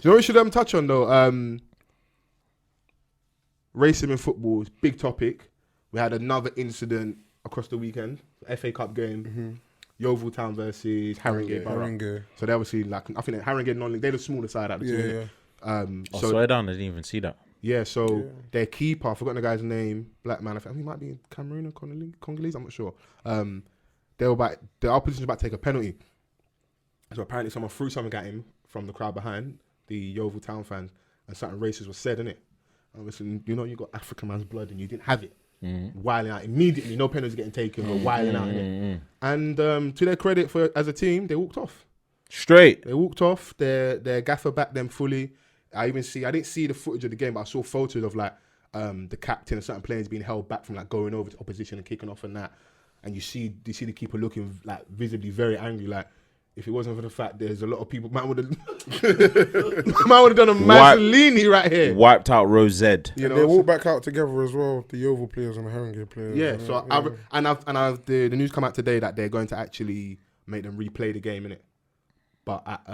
you know what we should touch on though? Racism in football is a big topic. We had another incident across the weekend, FA Cup game, Yeovil Town versus Haringey Borough. So they obviously like I think Haringey non-league, they're the smaller side out of the two. So swear down, I didn't even see that. Yeah, so their keeper, I've forgotten the guy's name, black man. I think he might be Cameroon or Congolese. I'm not sure. The opposition's about to take a penalty. So apparently someone threw something at him from the crowd behind, the Yeovil Town fans, and something racist was said, innit? And listen, you know you got African man's blood and you didn't have it. Wilding out immediately, no penalties getting taken, but wilding out, innit? And to their credit, as a team, they walked off. Straight. They walked off. Their gaffer backed them fully. I didn't see the footage of the game, but I saw photos of like the captain and certain players being held back from like going over to opposition and kicking off and that. And you see the keeper looking like visibly very angry. Like if it wasn't for the fact there's a lot of people, man would have done a Mazzolini right here. Wiped out Rose Z. You know, they walk back out together as well. The Yeovil players and the Haringey players. Yeah. So the news come out today that they're going to actually make them replay the game, innit? But at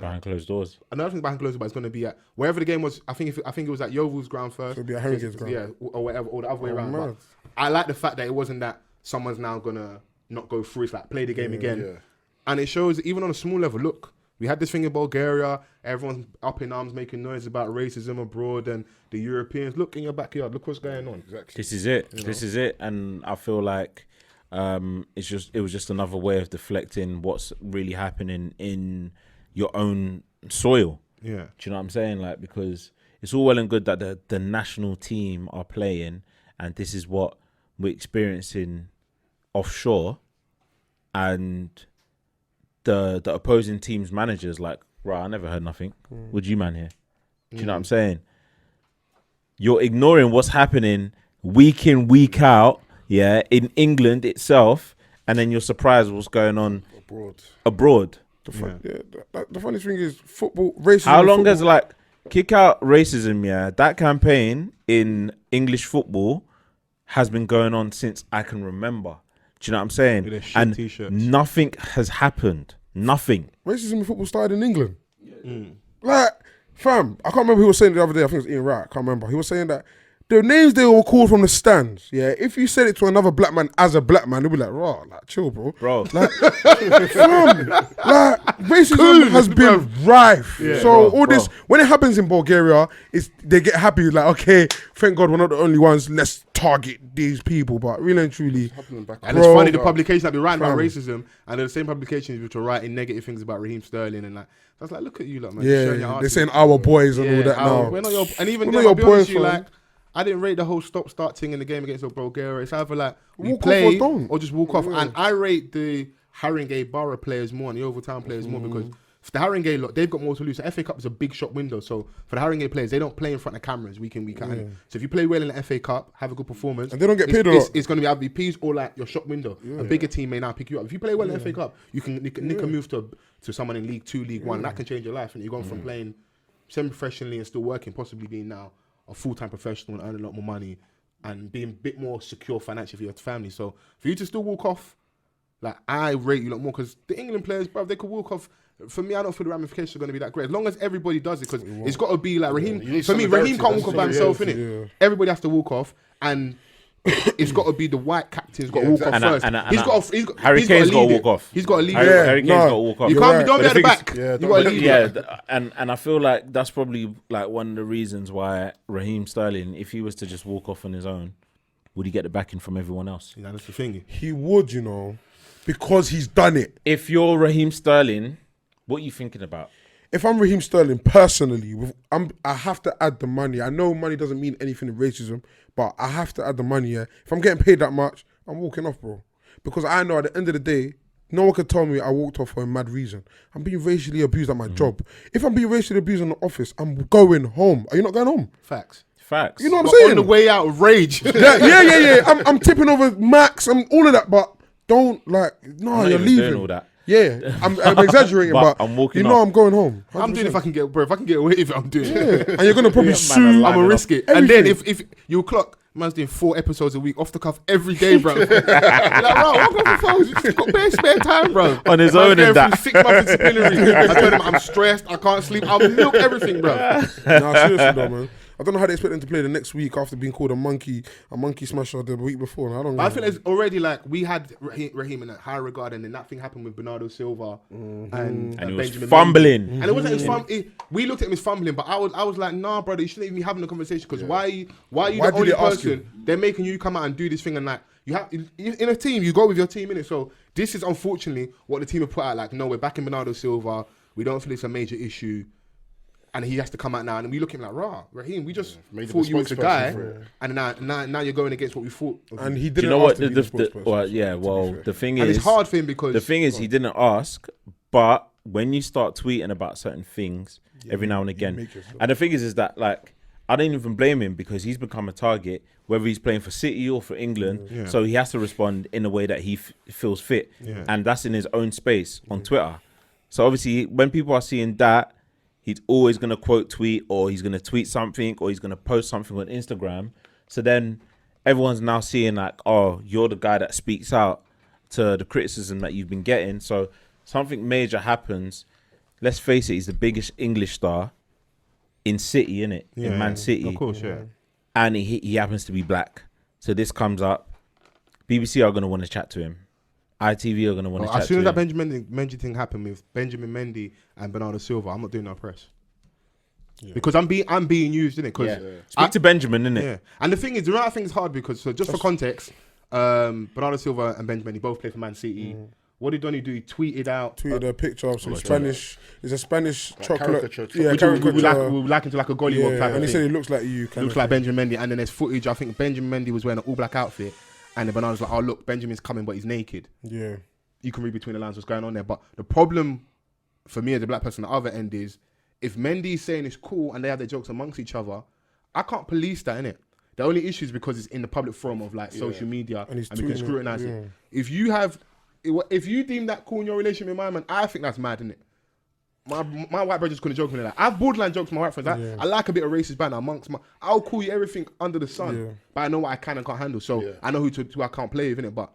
behind closed doors. Another thing behind closed doors, but it's going to be at wherever the game was. I think it was at Yeovil's ground first. So it'll be at Haringey's ground. Yeah, or whatever, or the other way around. But I like the fact that it wasn't that someone's now gonna not go through. It's like play the game again. Yeah. And it shows even on a small level. Look, we had this thing in Bulgaria. Everyone's up in arms, making noise about racism abroad, and the Europeans. Look in your backyard. Look what's going on. Exactly. This is it. This is it. And I feel like it was just another way of deflecting what's really happening in your own soil. Yeah. Do you know what I'm saying? Like, because it's all well and good that the national team are playing, and this is what we're experiencing offshore, and the opposing team's managers like, right, I never heard nothing. Would you man here? Do you know what I'm saying? You're ignoring what's happening week in, week out, in England itself, and then you're surprised what's going on abroad. The funny thing is football racism. How long has kick out racism? Yeah, that campaign in English football has been going on since I can remember. Do you know what I'm saying? And t-shirts. Nothing has happened. Nothing. Racism in football started in England. Like, fam, I can't remember who was saying the other day. I think it was Ian Wright. I can't remember. He was saying that the names they were called from the stands, if you said it to another black man as a black man, they'll be like, raw, like, chill, bro. Like, fam, like, racism has been rife. Yeah, so all this, when it happens in Bulgaria, they get happy, like, okay, thank God we're not the only ones, let's target these people. But really and truly, and it's funny, the publications that be writing about racism, and they're the same publications which are writing negative things about Raheem Sterling, and like, I was like, look at you, like, man. Yeah, they're saying our boys and all that now. We're not your, and even then, I'll be honest with you, like, I didn't rate the whole stop-start thing in the game against Bulgaria. It's either like we play or just walk off. And I rate the Haringey Borough players more and the Yeovil Town players more, because for the Haringey lot, they've got more to lose. The FA Cup is a big shop window. So for the Haringey players, they don't play in front of cameras week in, week out. So if you play well in the FA Cup, have a good performance, and they don't get paid a lot, it's going to be IVPs or like your shop window. A bigger team may now pick you up. If you play well in the FA Cup, you can nick a move to someone in League 2, League 1. And that can change your life. And you're going from playing semi-professionally and still working, possibly being now a full-time professional and earning a lot more money and being a bit more secure financially for your family. So for you to still walk off, like, I rate you a lot more, because the England players, bro, they could walk off. For me, I don't feel the ramifications are going to be that great. As long as everybody does it, because it's got to be like Raheem. For me, Raheem can't walk off by himself, innit? Everybody has to walk off, and it's got to be the white captain's got to walk off first. Harry Kane's got to walk off. He's got to lead. Harry Kane's got to walk off. You can't be, don't be at the back. You got to lead. And I feel like that's probably like one of the reasons why Raheem Sterling, if he was to just walk off on his own, would he get the backing from everyone else? Yeah, that's the thing. He would, because he's done it. If you're Raheem Sterling, what are you thinking about? If I'm Raheem Sterling, personally, I have to add the money. I know money doesn't mean anything in racism, but I have to add the money, If I'm getting paid that much, I'm walking off, bro. Because I know at the end of the day, no one could tell me I walked off for a mad reason. I'm being racially abused at my job. If I'm being racially abused in the office, I'm going home. Are you not going home? Facts. You know what I'm saying? On the way out of rage. Yeah. I'm tipping over Max. I'm all of that, but don't you're leaving. Doing all that. Yeah, I'm exaggerating, but I'm walking I'm going home. 100%. I'm doing it if I can get away with it, I'm doing it. And you're going to probably sue. I'm going to risk it. And then if you clock, Man's doing 4 episodes a week, off the cuff every day, bro. Like, bro, I've got Fols. He's got bare spare time, bro. On his own and that. 6 months disciplinary. I told him I'm stressed. I can't sleep. I'll milk everything, bro. Nah, seriously though, man. I don't know how they expect them to play the next week after being called a monkey smasher the week before. And I don't know. I think it's already like we had Raheem in a high regard, and then that thing happened with Bernardo Silva and he was Benjamin fumbling. Mendy. And it wasn't we looked at him as fumbling, but I was like, nah, brother, you shouldn't even be having a conversation because why are you the only person? They're making you come out and do this thing, and like you have in a team, you go with your team, innit? So this is unfortunately what the team have put out. Like, no, we're backing Bernardo Silva. We don't feel it's a major issue. And he has to come out now, and we look at him like, rah, Raheem, we just thought you was the guy, and now you're going against what we thought. And he didn't. Do you know what? The thing and is, it's hard for him because the thing is, he didn't ask. But when you start tweeting about certain things every now and again, and the thing is that like I don't even blame him because he's become a target, whether he's playing for City or for England. Yeah. So he has to respond in a way that he feels fit, and that's in his own space on Twitter. So obviously, when people are seeing that, he's always going to quote tweet, or he's going to tweet something, or he's going to post something on Instagram. So then everyone's now seeing like, oh, you're the guy that speaks out to the criticism that you've been getting. So something major happens. Let's face it, he's the biggest English star in City, innit? In Man City. Of course, yeah. And he happens to be black. So this comes up. BBC are going to want to chat to him. ITV are going to want to chat to him. As soon as that Benjamin Mendy thing happened with Benjamin Mendy and Bernardo Silva, I'm not doing no press. Yeah. Because I'm being used, innit? Speak to Benjamin, innit? Yeah. And the thing is, the right thing is hard because, so just for context, Bernardo Silva and Benjamin Mendy both play for Man City. What did Donny do? He tweeted a picture of some Spanish. It's a Spanish chocolate. Yeah, caricature. We like him to like a gollywog type. And he said he looks like you. Looks like Benjamin Mendy. And then there's footage. I think Benjamin Mendy was wearing an all black outfit. And then Bernardo's like, oh, look, Benjamin's coming, but he's naked. Yeah. You can read between the lines what's going on there. But the problem for me as a black person on the other end is if Mendy's saying it's cool and they have their jokes amongst each other, I can't police that, innit? The only issue is because it's in the public forum of like social media and we can scrutinize it. If you deem that cool in your relationship with my man, I think that's mad, innit? My white brothers couldn't joke with me like that. I have borderline jokes with my white friends. I like a bit of racist banter amongst I'll call you everything under the sun, but I know what I can and can't handle. So I know who I can't play with, innit? But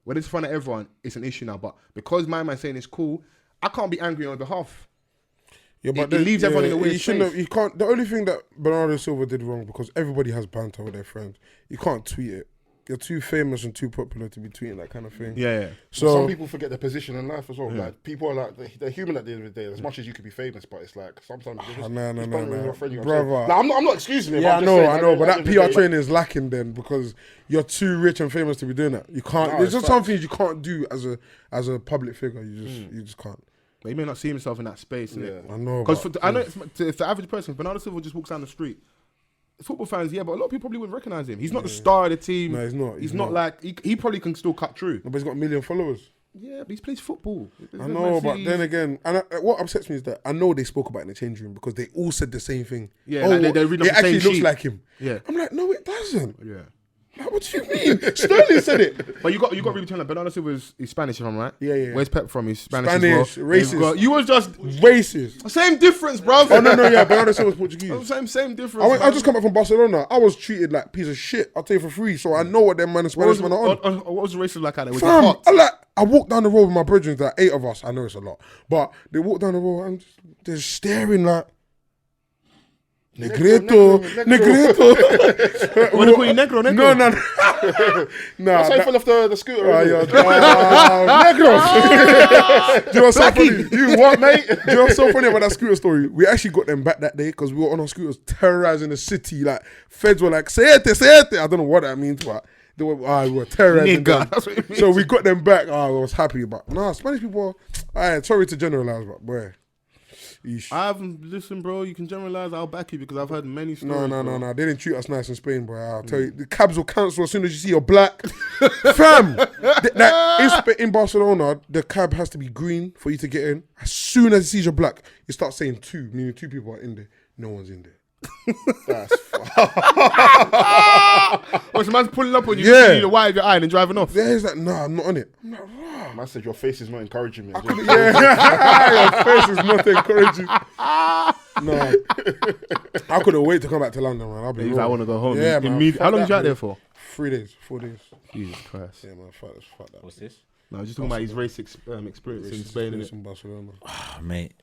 when it's in front of everyone, it's an issue now. But because my man saying it's cool, I can't be angry on behalf. Yeah, but it leaves everyone in a weird space. You can't. The only thing that Bernardo Silva did wrong, because everybody has banter with their friends, you can't tweet it. You're too famous and too popular to be tweeting that kind of thing. Yeah. So some people forget their position in life as well. Yeah. Like people are like they're human at the end of the day. As much as you could be famous, but it's like sometimes no, brother. Now, I'm not excusing it. Yeah, I know, but that PR training is lacking then because you're too rich and famous to be doing that. You can't. There's just some things you can't do as a public figure. You just can't. But he may not see himself in that space. Innit? I know. Because I know if the average person, Bernardo Silva just walks down the street. Football fans, but a lot of people probably wouldn't recognise him. He's not the star of the team. No, he's not. He's not like he probably can still cut through. No, but he's got 1 million followers. Yeah, but he plays football. I know, but then again, and what upsets me is that I know they spoke about it in the change room because they all said the same thing. Yeah, like they're reading off the actually same looks sheet. like him. Yeah, I'm like, no, it doesn't. Yeah. Like, what do you mean? Sterling said it. But you got to read between like Bernardo Silva's he's Spanish, if I'm right. Yeah. Where's Pep from? He's Spanish as well. Racist. You was just racist. Same difference, bro. Oh no, yeah. Bernardo Silva's Portuguese. Same difference. I just come back from Barcelona. I was treated like piece of shit. I'll tell you for free. So I know what them man and Spanish man are on. What was the racism like out there? Was it hot? I walked down the road with my brethren, like 8 of us. I know it's a lot, but they walked down the road and they're staring like. Negreto. What do you call you, negro? No. That's how you fell off the scooter. Negro. Do you know what's so funny? You what, mate? Do you know what's so funny about that scooter story? We actually got them back that day because we were on our scooters terrorizing the city. Like, feds were like, sayete. I don't know what that means, but they were, we were terrorizing them. That's what it means. So we got them back. I was happy. But Spanish people, sorry to generalize, but boy. Listen, bro, you can generalize. I'll back you because I've heard many stories. No. They didn't treat us nice in Spain, boy. I'll tell you, the cabs will cancel as soon as you see you're black. Fam! In Barcelona, the cab has to be green for you to get in. As soon as it sees you're black, you start saying two, meaning 2 people are in there. No one's in there. That's Or some man's pulling up on you, Yeah. you need the white of your eye and then driving off. Yeah, he's like, nah, I'm not on it. I'm like, rah. Man said your face is not encouraging me. Yeah, your face is not encouraging. No, I couldn't wait to come back to London, man. I'll be He's real. like, I want to go home. Yeah, man. How long fuck did you out that, there man. for? 3 days, 4 days. Jesus Christ. Yeah, man. Fuck that. What's this? No, I was just talking about his race experience in Spain. Race Innit? in Barcelona. Oh, mate.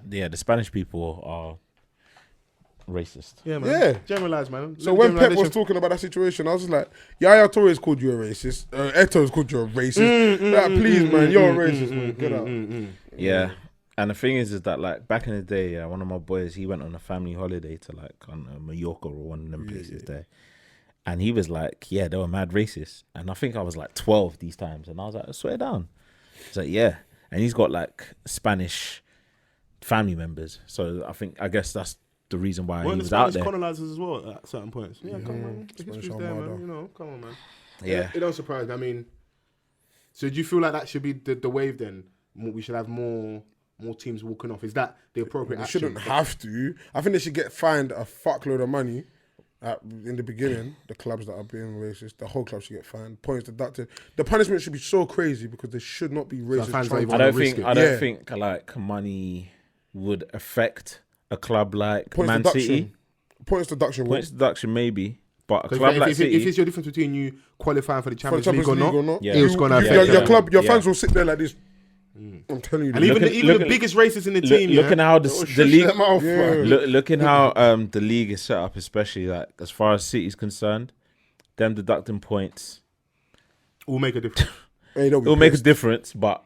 Yeah, the Spanish people are racist. Yeah, man. Yeah. Generalize, man. So when Pep was talking about that situation, I was just like, Yaya Torres called you a racist. Eto's called you a racist. Please, man, you're a racist, man. Get out. Yeah. And the thing is that like back in the day, one of my boys, he went on a family holiday to like on Mallorca or one of them places there. And he was like, yeah, they were mad racist. And I think I was like 12 these times. And I was like, swear down. He's like, yeah. And he's got like Spanish family members. So I guess that's the reason why he Weren't the was out Spanish there. colonizers as well at certain points? Yeah, come on. The Spanish history's there, Armada. man. You know, come on, man. Yeah. It don't surprise me. I mean, so do you feel like that should be the wave then? We should have more teams walking off. Is that the appropriate They action? shouldn't have to. I think they should get fined a fuckload of money. In the beginning, the clubs that are being racist, the whole club should get fined. Points deducted. The punishment should be so crazy because they should not be racist. fans trying don't to- even- I don't think like money would affect a club like Points Man deduction. City. Points deduction. Points deduction maybe, but a Because club like if City. it's your difference between you qualifying for the for the Champions, Champions League or not, Yeah. it's gonna your, affect your them. club, your Yeah. fans will sit there like this. I'm telling you. And this. even Look the at- biggest racists in the team, looking how the Shut league, them off, Yeah. man. looking how the league is set up, especially like as far as City's concerned, them deducting points, will make a difference. Hey, they'll be it'll make a pissed. difference, but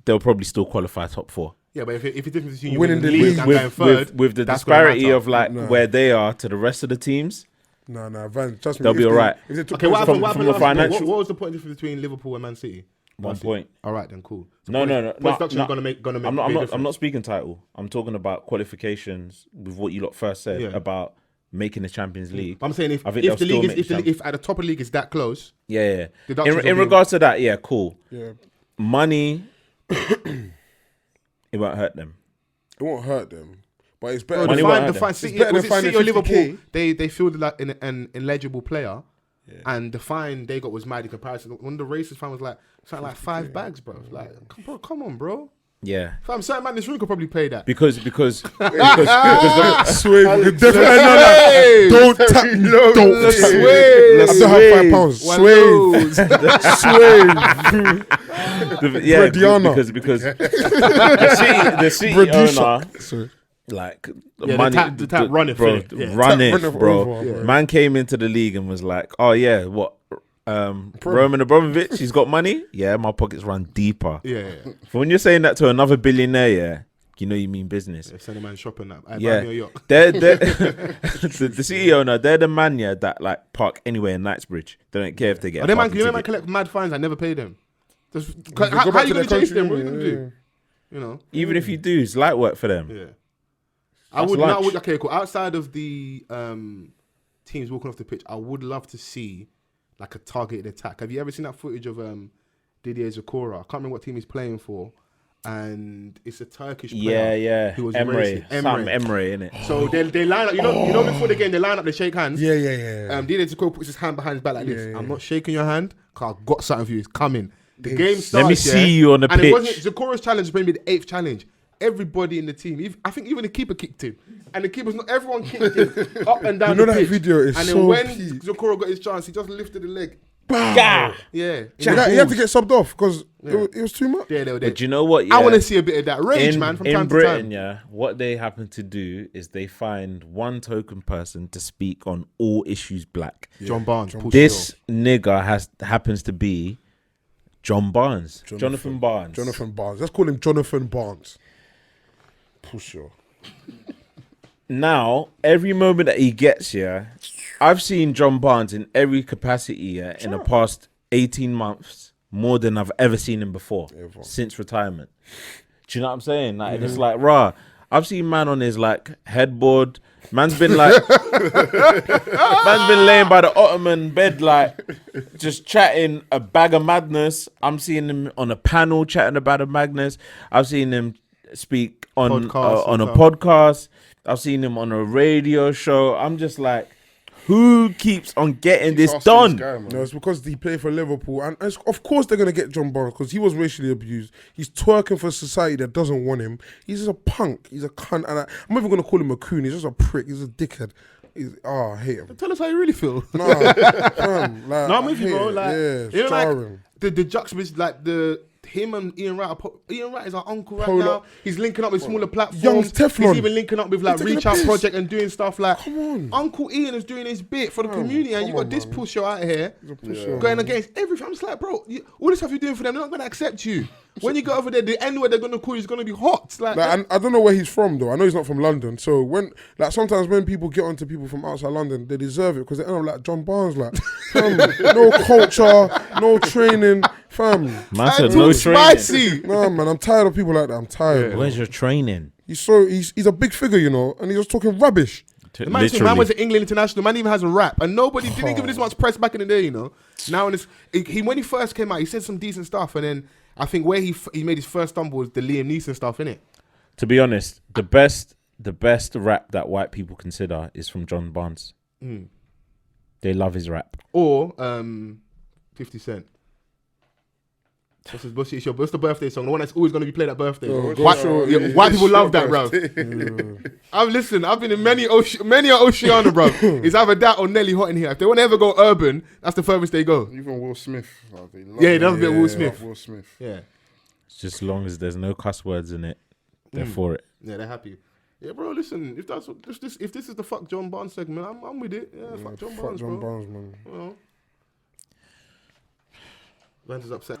they'll probably still qualify top 4. Yeah, but if it's difference between you Winning winning the the league league and With, going third, with the that's gonna disparity matter. of like No. where they are to the rest of the teams, No, Van, trust me. They'll if be they- alright. if they took Okay, what points happened? off- from a last year? financial- What was the point difference between Liverpool and Man City? 1 point. All right, then cool. So No, points- no, no. Points deduction is gonna make I'm a big not difference. speaking title. I'm talking about qualifications with what you lot first said Yeah. about making the Champions League. I'm saying if I think they'll the still league make is the if at the top of the league is that close, Yeah. Deductions will In be- regards to that, yeah, cool. Yeah, Money, it won't hurt them. it won't hurt them, but it's better. the Money than- won't fine, hurt the them. fine City, better was than it finding City or Liverpool? 50K. They fielded like an illegible player, and the fine they got was mad in comparison. When the racist fan was like something like 5 bags, bro. Like, come on, bro. Yeah. Fam, certain man in this room could probably pay that. Because Swave, definitely don't tap me, don't Swave. I still have £5. One Swave, lose. yeah, Bradiana. because the City Bradisha. owner, Sorry. like the money, tap runneth, bro, innit? Yeah. runneth, Tap bro. runneth over, Man came into the league and was like, "Oh yeah, what? Roman Abramovich, he's got money. Yeah, my pockets run deeper." Yeah. But when you're saying that to another billionaire, yeah, you know you mean business. Send a man shopping now. Yeah, Buy me a yacht. they're the CEO owner. They're the man, yeah, that like park anywhere in Knightsbridge. They don't care if they get. And a then man, parking you know, man ticket. collect mad fines. I never pay them. Just, They how go back you to gonna their chase them? country, What are you gonna yeah. do? You know. Even if you do, it's light work for them. Yeah. That's lunch. Okay, cool. Outside of the teams walking off the pitch, I would love to see like a targeted attack. Have you ever seen that footage of Didier Zakora? I can't remember what team he's playing for, and it's a Turkish player. Yeah. Who was Emre, racist. Sam Emre, innit? So they line up. You know before the game they line up. They shake hands. Yeah. Didier Zakora puts his hand behind his back like this. Yeah. I'm not shaking your hand because I've got something for you. It's coming. The game starts. Let me see you on the and pitch. it wasn't Zakora's challenge was maybe the 8th challenge. Everybody in the team, I think even the keeper kicked him, and the keeper's not. Everyone kicked him up and down. You know the that pitch. video is and then so when peak. Zakora got his chance, he just lifted the leg. Gah! Yeah, He had to get subbed off because it was too much. Yeah, they were there. But do you know what? Yeah, I want to see a bit of that rage, in, man, from in time Britain, to time. yeah, what they happen to do is they find one token person to speak on all issues black. John Barnes. This nigga happens to be John Barnes, Jonathan Barnes. Jonathan Barnes. Let's call him Jonathan Barnes. Push your. Now, every moment that he gets, yeah, I've seen John Barnes in every capacity, yeah, in the past 18 months, more than I've ever seen him before since retirement. Do you know what I'm saying? Like, it's like, rah, I've seen man on his like headboard. Man's been like, man's been laying by the Ottoman bed, like, just chatting a bag of madness. I'm seeing him on a panel chatting about a madness. I've seen him speak on Podcast, on a podcast. I've seen him on a radio show. I'm just like, who keeps on getting this Asking done? guy, man. No, it's because he played for Liverpool, and of course they're gonna get John Barnes because he was racially abused. He's twerking for a society that doesn't want him. He's just a punk. He's a cunt, and I'm not even gonna call him a coon. He's just a prick. He's a dickhead. I hate him. Tell us how you really feel. Nah, fam, like, No, I'm with you, bro. Like, yeah, it's you know, like jarring. the juxtaposition, like him and Ian Wright. Ian Wright is our uncle right Polar- now. He's linking up with smaller platforms. Young Teflon. He's even linking up with like He's taking Reach a Out piss. Project and doing stuff like. Come on. Uncle Ian is doing his bit for the community, and you come got on, this man. pusher out here pusher, going man. against everything. I'm just like, bro, all the stuff you're doing for them, they're not going to accept you. When you go over there, the N word they're going to call you is going to be hot. Like I don't know where he's from though. I know he's not from London. So sometimes when people get onto people from outside London, they deserve it because they end up like John Barnes, like fam, no culture, no training, fam. Man said too no training. spicy. No man, I'm tired of people like that. I'm tired. Where's your training? He's a big figure, you know, and he's just talking rubbish. The man was at England international. Man even has a rap, and nobody didn't give it this much press back in the day. You know, now when he first came out, he said some decent stuff, and then I think where he made his first stumble was the Liam Neeson stuff, innit? To be honest, the best rap that white people consider is from John Barnes. They love his rap. Or 50 Cent. What's the birthday song? The one that's always going to be played at birthday. White people love that, bro. I've been in many Oceana, bro. It's either that or Nelly Hot in here. If they want to ever go urban, that's the furthest they go. Even Will Smith. Like, they love Yeah, him. that's a bit Will Smith. Will Smith. Yeah. Just as long as there's no cuss words in it, they're for it. Yeah, they're happy. Yeah, bro, listen, if this is the fuck John Barnes segment, I'm with it. Yeah, fuck John Barnes, bro. Barnes, man. Well, Vans is upset.